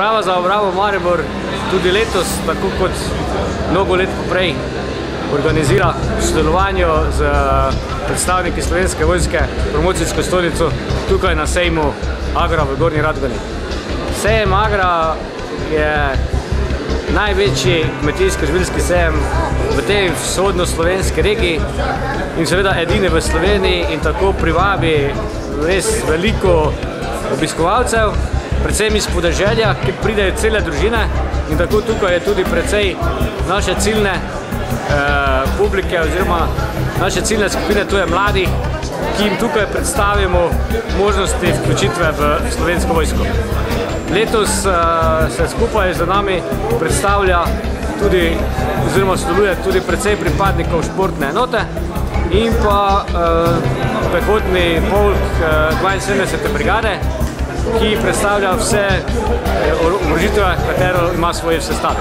Uprava za obrambo Maribor tudi letos, tako kot mnogo let poprej, organizira v sodelovanju z predstavniki Slovenske vojske promocijsko stolnico tukaj na sejmu Agra v Gornji Radgoni. Sejem Agra je največji kmetijsko-živilski sejem v tej vzhodno-slovenski regiji in seveda edini v Sloveniji in tako privabi res veliko obiskovalcev, predvsem iz podeželja, ki pridejo cele družine in tako tukaj je tudi precej naše ciljne publike oziroma naše ciljne skupine, to je mladih, ki jim tukaj predstavimo možnosti vključitve v Slovensko vojsko. Letos se skupaj z nami predstavlja tudi, oziroma sodeluje tudi precej pripadnikov športne enote in pa pehotni polk 72. brigade, ki predstavlja vse oborožitve, katero ima svoje sestave.